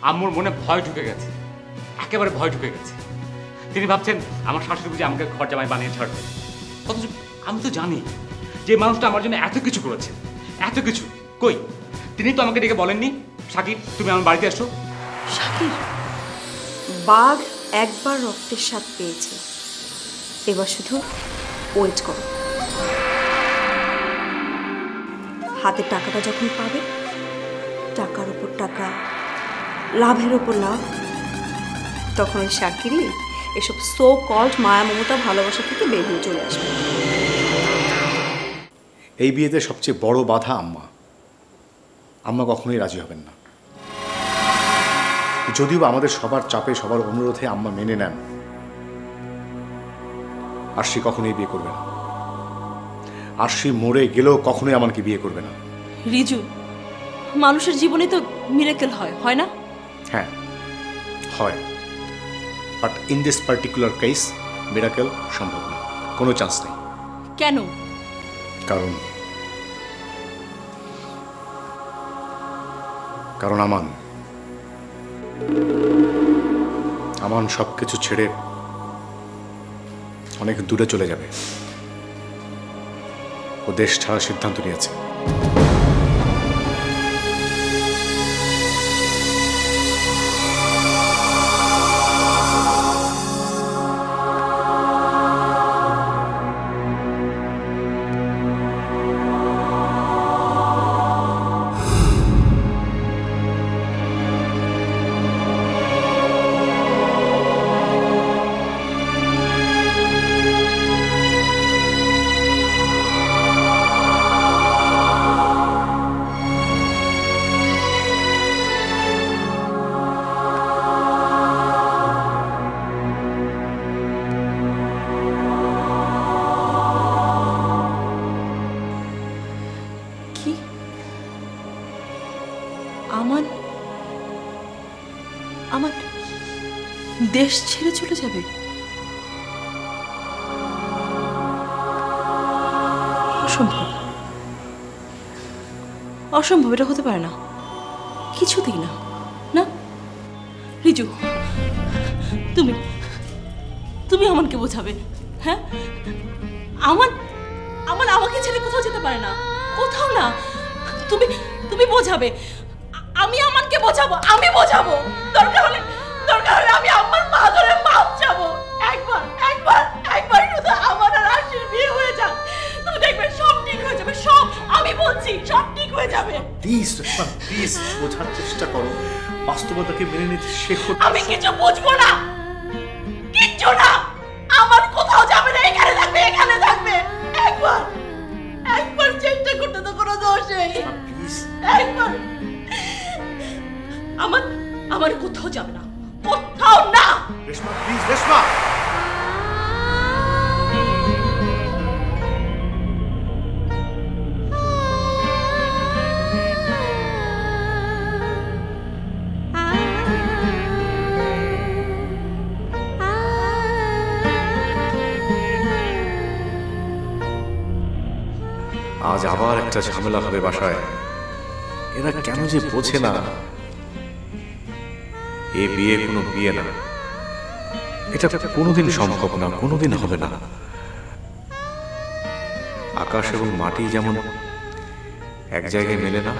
আম্মুর মনে ভয় ঢুকে গেছে, একেবারে ভয় ঢুকে গেছে। তিনি ভাবছেন আমার শাশুড়ি বুঝি আমাকে ঘর জামাই বানিয়ে ছাড়বে। অথচ আমি তো জানি যে মানুষটা আমার জন্য এত কিছু করেছে, এত কিছু। কই, তিনি তো আমাকে ডেকে বলেননি শাকিব তুমি আমার বাড়িতে আসো। শাকিব, বাঘ একবার রক্তের স্বাদ পেয়েছে, এবার শুধু ওয়েট করো। হাতে টাকাটা যখন পাবে, টাকার উপর টাকা, লাভের উপর লাভ, তখন ওই শাকিরই এসব সো কল্ড মায়া মমতা ভালোবাসা থেকে বেরিয়ে চলে আসবে। এই বিয়েতে সবচেয়ে বড় বাধা আম্মা। আম্মা কখনোই রাজি হবেন না। যদিও আমাদের সবার চাপে, সবার অনুরোধে আম্মা মেনে নেন, আরশি কখনোই বিয়ে করবে না। আরশি মরে গেলেও কখনোই আমাকে বিয়ে করবে না। রিজু, মানুষের জীবনে তো মিরাকেল হয়, হয় না? হ্যাঁ হয়, but in this particular case miracle সম্ভব না, কোনো চান্স নেই। কেন? কারণ আমান সবকিছু ছেড়ে অনেক দূরে চলে যাবে। ও দেশ ছাড়ার সিদ্ধান্ত নিয়েছে। আমার দেশ ছেড়ে চলে যাবে? অসম্ভব, অসম্ভব, এটা হতে পারে না, কিছুতেই না। না রিজু, তুমি তুমি আমাকে বোঝাবে। হ্যাঁ, আমাকে ছেড়ে কোথাও যেতে পারে না, কোথাও না। তুমি বোঝাবে, আমি আমাকে বোঝাবো, আমি বোঝাবো। দরকার হলে আমি আমার মা ধরে মাপ চাবো। একবার শুধু আমার আর আশির বিয়ে হয়ে যাক, তুমি দেখবে সব ঠিক হয়ে যাবে। সব, আমি বলছি, সব ঠিক হয়ে যাবে। প্লিজ রেশমা, প্লিজ বোঝার চেষ্টা করো, বাস্তবতাকে মেনে নিতে শেখো। আমি কিছু বুঝবো না, কিচ্ছু না। আমার কোথাও যাবে না, এখানে থাকবে। একবার চেষ্টা করতে তো কোনো দোষ নেই। একবার আমার কোথাও যাবে না, কোথাও না। রেশমা প্লিজ, রেশমা। আজ আবার একটা ঝামেলা হবে বাসায়। এরা কেন যে বোঝে না, এ বিয়ে কোনো বিয়ে না, এটা কোনোদিন সম্ভব না, কোনোদিন হবে না। আকাশ এবং মাটি যেমন এক জায়গায় মেলে না,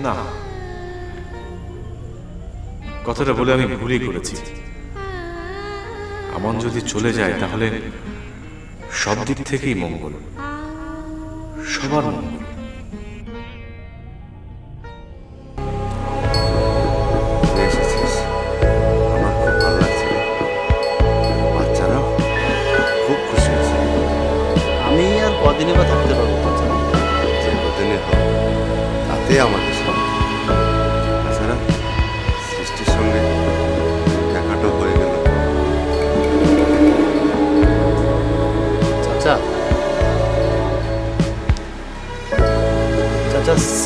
না, কথাটা বলে আমি ভুলই করেছি। আমন যদি চলে যায় তাহলে সব দিক থেকেই মঙ্গল, সবার মঙ্গল। কদিনই বা থাকতে পারবো? যে কদিনে হোক তাতে আমাদের সব। তাছাড়া সৃষ্টির সঙ্গে দেখাটাও হয়ে গেল। চাচা,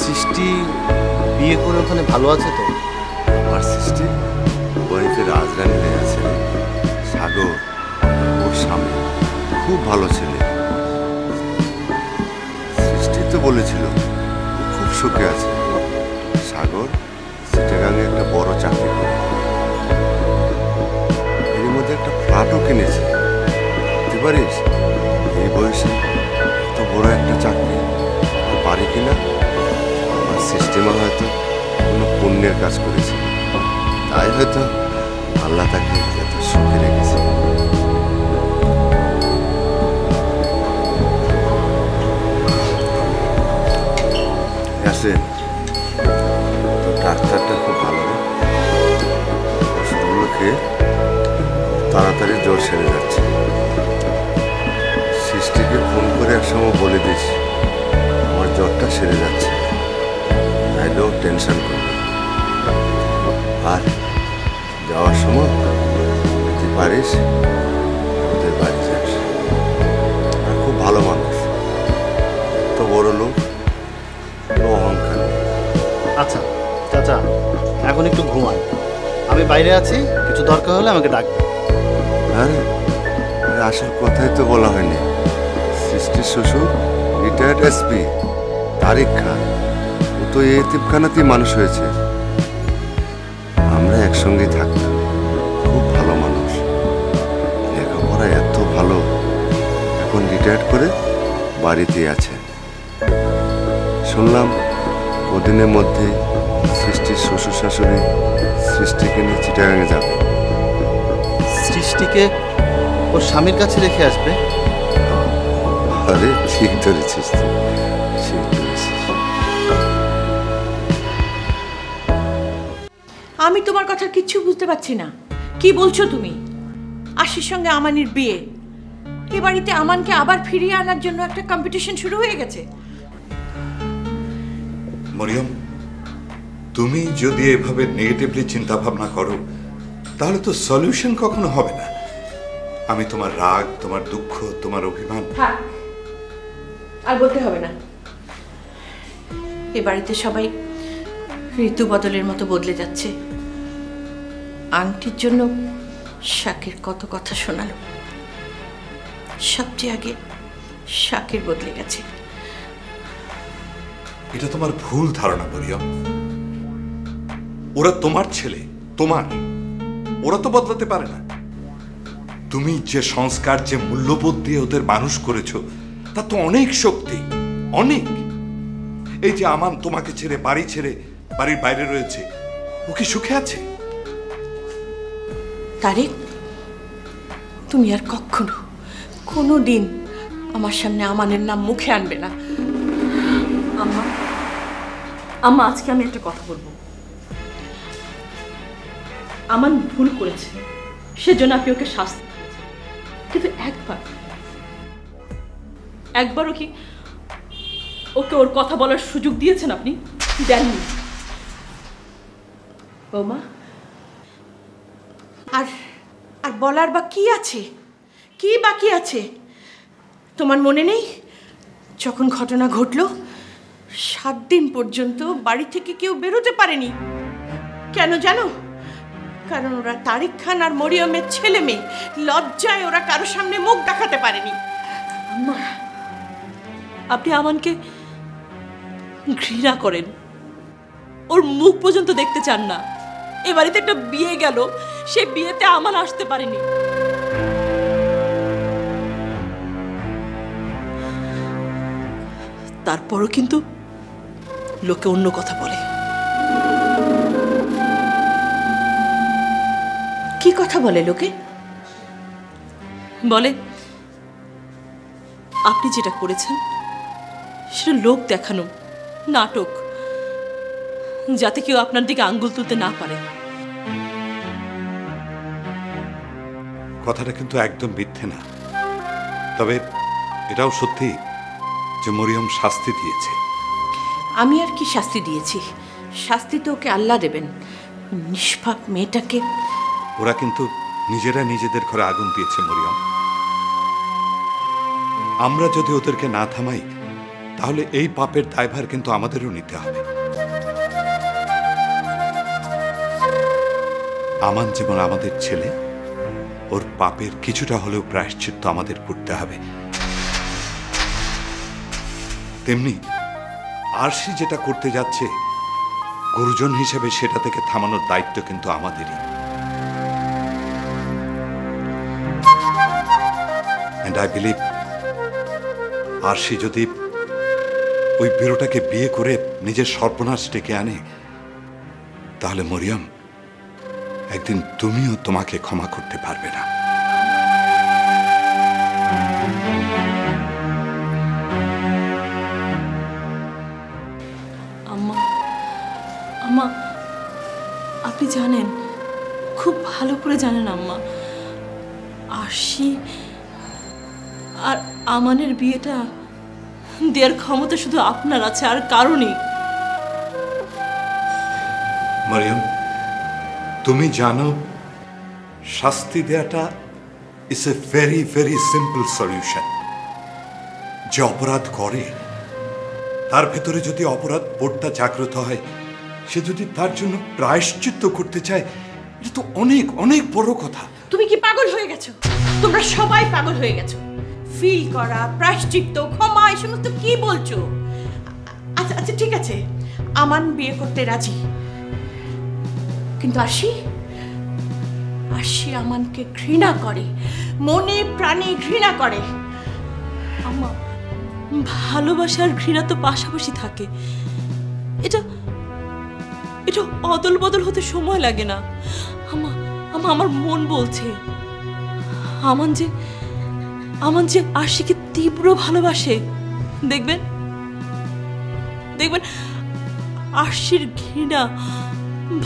সৃষ্টি বিয়ে করে ওখানে ভালো আছে তো? আমার সৃষ্টি বাড়িতে রাজরানী হয়ে আছে। সাগর ওর সামনে খুব ভালো ছেলে। বলেছিল ও খুব সুখে আছে। সাগর চিটাগাঙে একটা বড় চাকরি করে, এর মধ্যে একটা ফ্ল্যাটও কিনেছে। বুঝতে পারিস, এই বয়সে এত বড় একটা চাকরি পারি কিনা। আমার সিস্টেমে হয়তো কোনো পুণ্যের কাজ করেছে, তাই হয়তো আল্লাহ তাকে এত সুখে রেখেছে। ডাক্তারটা খুব ভালো, ওষুধগুলো খেয়ে তাড়াতাড়ি জ্বর সেরে যাচ্ছে। সৃষ্টিকে ফোন করে একসময় বলে দিস আমার জ্বরটা সেরে যাচ্ছে, তাইলেও টেনশন করবে। আর যাওয়ার সময় যদি পারিস ওদের বাড়ি যাস। আর খুব ভালো মানুষ, এত বড় লোক, কোনো অহংকার নেই। আচ্ছা চাচা, এখন একটু ঘুমান, আমি বাইরে আছি, কিছু দরকার হলে আমাকে ডাকবে। আরে আসার কথাই তো বলা হয়নি। সৃষ্টির শ্বশুর রিটায়ার্ড এসপি তারিক খান, ও তো এই এতিমখানাতেই মানুষ হয়েছে। আমরা একসঙ্গেই থাকতাম, খুব ভালো মানুষ, লেখাপড়া এত ভালো, এখন রিটায়ার্ড করে বাড়িতেই আছে। শুনলাম কদিনের মধ্যে সৃষ্টির শ্বশুর শাশুড়ি সৃষ্টিকে নিয়ে চিটাগাঙে যাবে। সৃষ্টিকে ওর স্বামীর কাছে রেখে আসবে? আরে ঠিক ধরেছিস, ঠিক ধরেছিস। আমি তোমার কথা কিচ্ছু বুঝতে পারছি না, কি বলছো তুমি? আশির সঙ্গে আমানির বিয়ে, এ বাড়িতে আমানকে আবার ফিরিয়ে আনার জন্য একটা কম্পিটিশন শুরু হয়ে গেছে। মরিয়ম, তুমি যদি এভাবে নেগেটিভলি চিন্তা ভাবনা করো তাহলে তো সলিউশন কখনো হবে না। আমি তোমার রাগ, তোমার দুঃখ, তোমার অভিমান আর বলতে হবে না। এ বাড়িতে সবাই ঋতু বদলের মতো বদলে যাচ্ছে। আংটির জন্য শাকের কত কথা শোনালো, সবচেয়ে আগে শাকের বদলে গেছে। এটা তোমার ভুল ধারণা মরিয়ম। ওরা তোমার ছেলে, তোমার, ওরা তো বদলাতে পারে না। তুমি যে সংস্কার, যে মূল্যবোধ দিয়ে ওদের মানুষ করেছো, তা তো অনেক শক্তি, অনেক। এই যে আমান তোমাকে ছেড়ে, বাড়ি ছেড়ে বাড়ির বাইরে রয়েছে, ও কি সুখে আছে? তারিক, তুমি আর কখনো কোনো দিন আমার সামনে আমানের নাম মুখে আনবে না। আম্মা, আম্মা, আজকে আমি একটা কথা বলবো। আমান ভুল করেছে, সেজন্য আপনি ওকে শাস্তি দিয়েছেন, কিন্তু একবারও কি ওকে ওর কথা বলার সুযোগ দিয়েছেন? আপনি দেননি। বৌমা, আর আর বলার বা কি আছে, কি বাকি আছে? তোমার মনে নেই যখন ঘটনা ঘটলো 7 দিন পর্যন্ত বাড়ি থেকে কেউ বেরোতে পারেনি? কেন জানো? কারণ ওরা তারিক খান আর মরিয়মের ছেলে মেয়ে, লজ্জায় ওরা কারো সামনে মুখ দেখাতে পারেনি। আম্মা, আপনি আমানকে ঘৃণা করেন, ওর মুখ পর্যন্ত দেখতে চান না। এ বাড়িতে একটা বিয়ে গেল, সে বিয়েতে আমান আসতে পারেনি। তারপরও কিন্তু লোকে অন্য কথা বলে। কি কথা বলে লোকে? বলে আপনি যেটা করেছেন সেটা লোক দেখানো নাটক, যাতে কেউ আপনার দিকে আঙ্গুল তুলতে না পারে। কথাটা কিন্তু একদম মিথ্যে না, তবে এটাও সত্যি যে মরিয়ম শাস্তি দিয়েছে। আমি আর কি শাস্তি দিয়েছি? শাস্তি তো ওকে আল্লাহ দেবেন। নিষ্পাপ মেয়েটাকে ওরা কিন্তু নিজেরা নিজেদের ঘরে আগুন দিয়েছে মরিয়ম। আমরা যদি ওদেরকে না থামাই তাহলে এই পাপের দায়ভার কিন্তু আমাদেরও নিতে হবে। আমান যেমন আমাদের ছেলে, ওর পাপের কিছুটা হলেও প্রায়শ্চিত্ত আমাদের করতে হবে। তেমনি আরশি যেটা করতে যাচ্ছে গুরুজন হিসেবে সেটা থেকে থামানোর দায়িত্ব কিন্তু আমাদেরই। And I believe আরশি যদি ওই বীরটাকে বিয়ে করে নিজের সর্বনাশ ডেকে আনে, তাহলে মরিয়ম, একদিন তুমিও তোমাকে ক্ষমা করতে পারবে না। আম্মা, আম্মা, আপনি জানেন, খুব ভালো করে জানেন আম্মা, আরশি আর আমানের বিয়েটা দেওয়ার ক্ষমতা শুধু আপনার আছে, আর কারণই। মরিয়ম, তুমি জানো শাস্তি দেওয়াটা is a very very simple solution. যে অপরাধ করে তার ভেতরে যদি অপরাধ বোধটা জাগ্রত হয়, সে যদি তার জন্য প্রায়শ্চিত্ত করতে চায়, এটা তো অনেক অনেক বড় কথা। তুমি কি পাগল হয়ে গেছো? তোমরা সবাই পাগল হয়ে গেছো। ফিল করা, প্রায়শ্চিত্ত, ক্ষমা, এই সমস্ত কি বলছো? আচ্ছা আচ্ছা ঠিক আছে, আমান বিয়ে করতে রাজি, কিন্তু আরশি আমানকে ঘৃণা করে, মনে প্রাণে ঘৃণা করে। আম্মা, ভালোবাসা আর ঘৃণা তো পাশাপাশি থাকে। এটা এটা অদল বদল হতে সময় লাগে না। আম্মা, আমার মন বলছে আমান যে আরশিকে তীব্র ভালোবাসে। দেখবেন আরশির ঘৃণা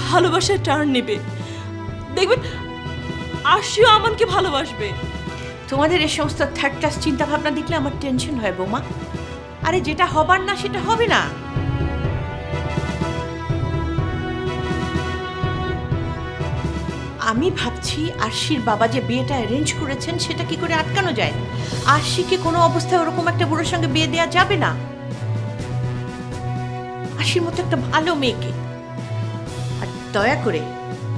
ভালোবাসায় টার্ন নেবে। দেখবেন আরশিও আমানকে ভালোবাসবে। তোমাদের এই সমস্ত থার্ড ক্লাস চিন্তা ভাবনা দেখলে আমার টেনশন হয় বৌমা। আরে যেটা হবার না সেটা হবে না। আমি ভাবছি আরশির বাবা যে বিয়েটা অ্যারেঞ্জ করেছেন সেটা কি করে আটকানো যায়। আরশিকে কোনো অবস্থায় ওরকম একটা বুড়োর সঙ্গে বিয়ে দেওয়া যাবে না। আরশির মতো একটা ভালো মেয়েকে। আর দয়া করে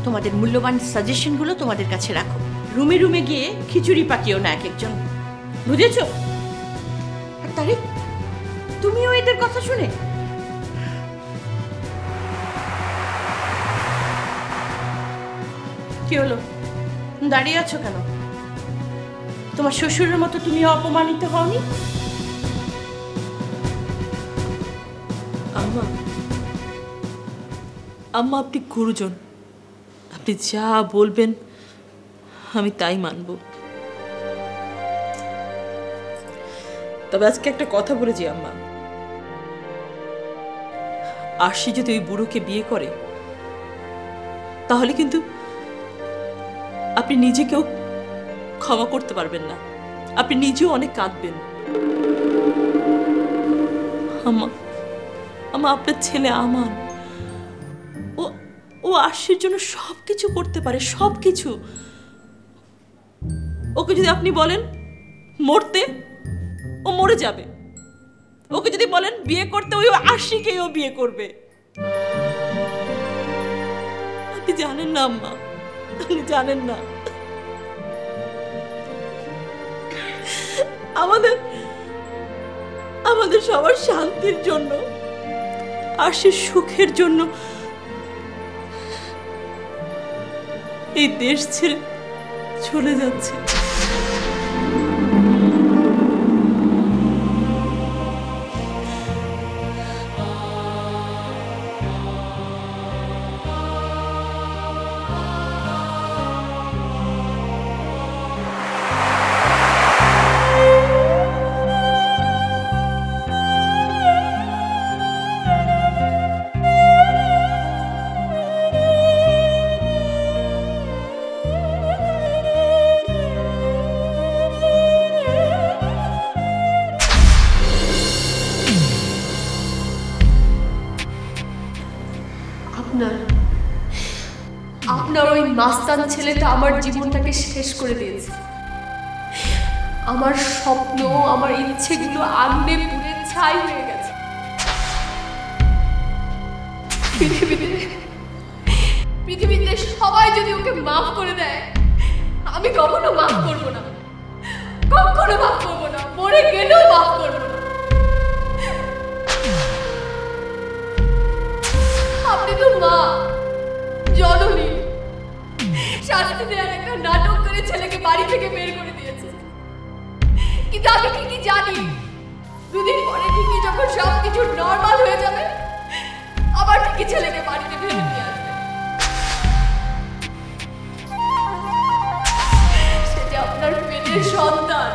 তোমাদের মূল্যবান সাজেশনগুলো তোমাদের কাছে রাখো। রুমে রুমে গিয়ে খিচুড়ি পাকিও না এক একজন, বুঝেছো? আর তারে তুমিও এদের কথা শুনে কি হলো? দাঁড়িয়ে আছো কেন? তোমার শ্বশুরের মতো তুমিও অপমানিত হওনি? আম্মা, আপনি গুরুজন, আপনি যা বলবেন আমি তাই মানব। তবে আজকে একটা কথা বলেছি আম্মা, আরশি যদি ওই বুড়োকে বিয়ে করে তাহলে কিন্তু আপনি নিজেকেও ক্ষমা করতে পারবেন না, আপনি নিজেও অনেক কাঁদবেন। আম্মা, আপনার ছেলে আমান, ও আরশির জন্য সবকিছু করতে পারে, সবকিছু। ওকে যদি আপনি বলেন মরতে, ও মরে যাবে। ওকে যদি বলেন বিয়ে করতে, ওই আরশিকেও বিয়ে করবে। আপনি জানেন না আম্মা, আপনি জানেন না। আমাদের সবার শান্তির জন্য, আরশির সুখের জন্য এই দেশ ছেড়ে চলে যাচ্ছে। আপনার ওই মাস্তান ছেলেটা আমার জীবনটাকে শেষ করে দিয়েছে। আমার স্বপ্ন, আমার ইচ্ছেগুলো আগুনে পুড়ে ছাই হয়ে গেছে। পৃথিবীতে সবাই যদি ওকে মাফ করে দেয়, আমি কখনো মাফ করব না, কখনো মাফ করব না, মরে গেলেও মাফ করব না। আপনি তো মা, জননী শাস্তি দেওয়ার একটা নাটক করে ছেলেকে বাড়ি থেকে বের করে দিয়েছে। কিন্তু আমি ঠিকই জানি দুদিন পরে ঠিকই যখন সবকিছু নর্মাল হয়ে যাবে আবার ঠিকই ছেলেকে বাড়িতে ফিরে নিয়ে আসবে। সে যে আপনার পেটের সন্তান,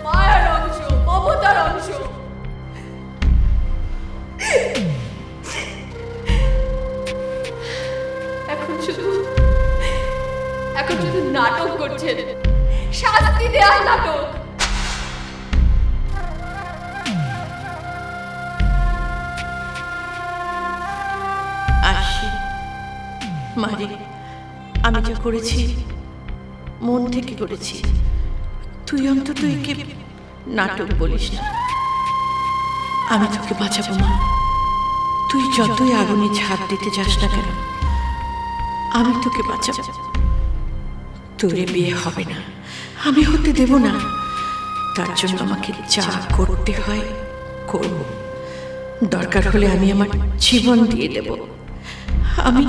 মায়ের অংশ, মমতার অংশ। এখন শুধু নাটক করছেন, শাস্তি দেওয়ার নাটক। আসি মারি, আমি যা করেছি মন থেকে করেছি। তুই অন্তত একে নাটক বলিস না। আমি তোকে বাঁচাবো মা, তুই যতই আগুনে ঝাঁপ দিতে যাস না কেন আমি তোকে বাঁচাবো। তোরে বিয়ে হবে না, আমি হতে দেব না। তার জন্য আমাকে যা করতে হয় করব, দরকার হলে আমি আমার জীবন দিয়ে দেব। আমি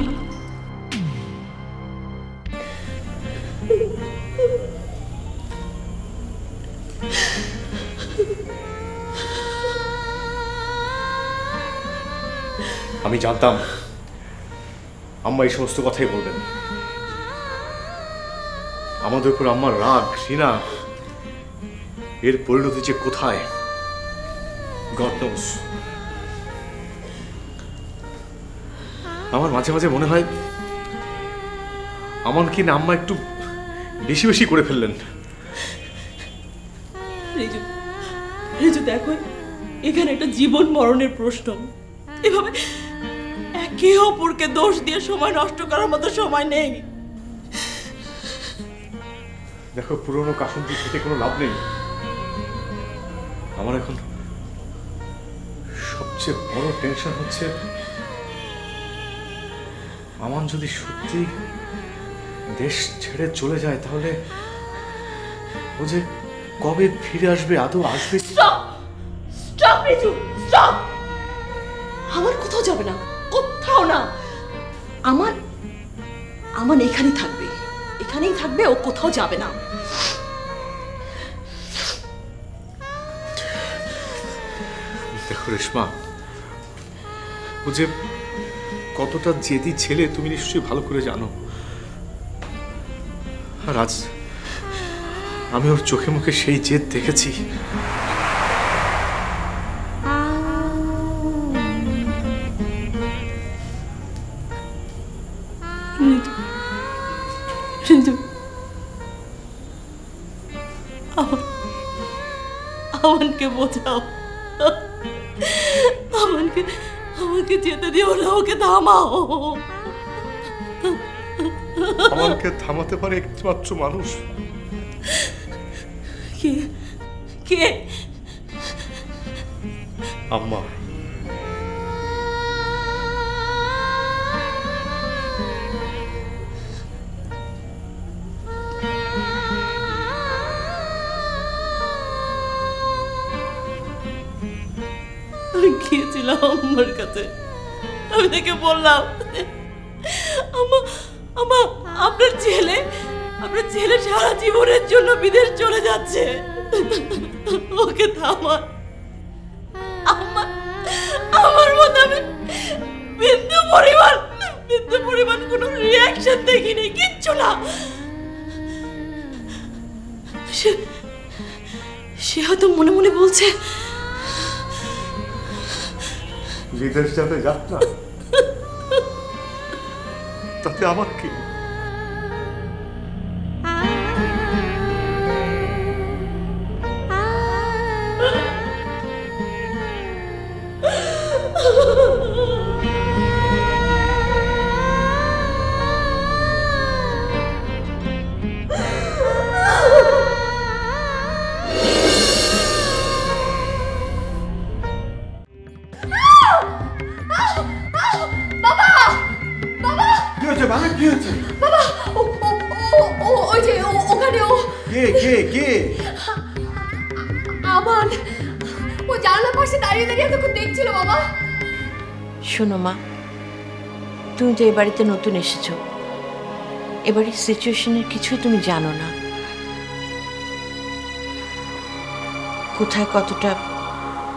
আমি জানতাম আম্মা এই সমস্ত কথাই বলবেন। আমাদের উপর আম্মার রাগ, ঘৃণা, এর পরিণতি যে কোথায় গড নোস। আমার মাঝে মাঝে মনে হয় আমার কি না আম্মা একটু বেশি বেশি করে ফেললেন। রিজু দেখো, এখানে একটা জীবন মরণের প্রশ্ন। এভাবে একে অপরকে দোষ দিয়ে সময় নষ্ট করার মতো সময় নেই। দেখো, পুরনো কাসুন্দি থেকে কোনো লাভ নেই। আমার এখন সবচেয়ে বড় টেনশন হচ্ছে আমান যদি সত্যি দেশ ছেড়ে চলে যায় তাহলে ও যে কবে ফিরে আসবে, আদৌ আসবে? Stop Riju, stop. আমার কোথাও যাবে না, কোথাও না। আমার এখানেই থাকবে, এখানেই থাকবে, ও কোথাও যাবে না। দেখো রেশমা, ও যে কতটা জেদি ছেলে তুমি নিশ্চয়ই ভালো করে জানো। আর আজ আমি ওর চোখে মুখে সেই জেদ দেখেছি। আমাকে বোঝাও, আমাকে যেতে দিও না, ওকে থামাও। আমাকে থামাতে পারে একমাত্র মানুষ। কে? আম্মা। আমি গিয়েছিলাম আম্মার কাছে, আমি তাকে বললাম, আম্মা আপনার ছেলে সারা জীবনের জন্য বিদেশ চলে যাচ্ছে, ওকে থামান। আমার মতো আমি বিন্দু পরিমাণ কোনো রিয়াকশন দেখিনি, কিচ্ছু না। সে হয়তো মনে মনে বলছে বিদেশ যাবে, যাক না, তাতে আমার কি? শোনো মা, তুমি যে এই বাড়িতে নতুন এসেছো, এবারের সিচুয়েশনের কিছুই তুমি জানো না। কোথায় কতটা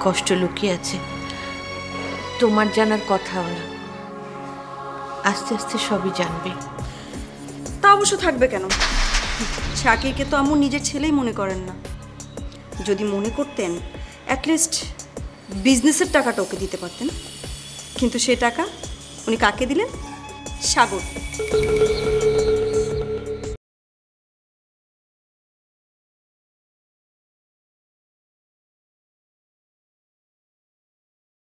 কষ্ট লুকিয়ে আছে তোমার জানার কথাও না। আস্তে আস্তে সবই জানবে। তা অবশ্য থাকবে কেন? শাকিরকে তো আম্মু নিজের ছেলেই মনে করেন না। যদি মনে করতেন অ্যাটলিস্ট বিজনেসের টাকাটা ওকে দিতে পারতেন, কিন্তু সে টাকা উনি কাকে দিলেন? সাগর।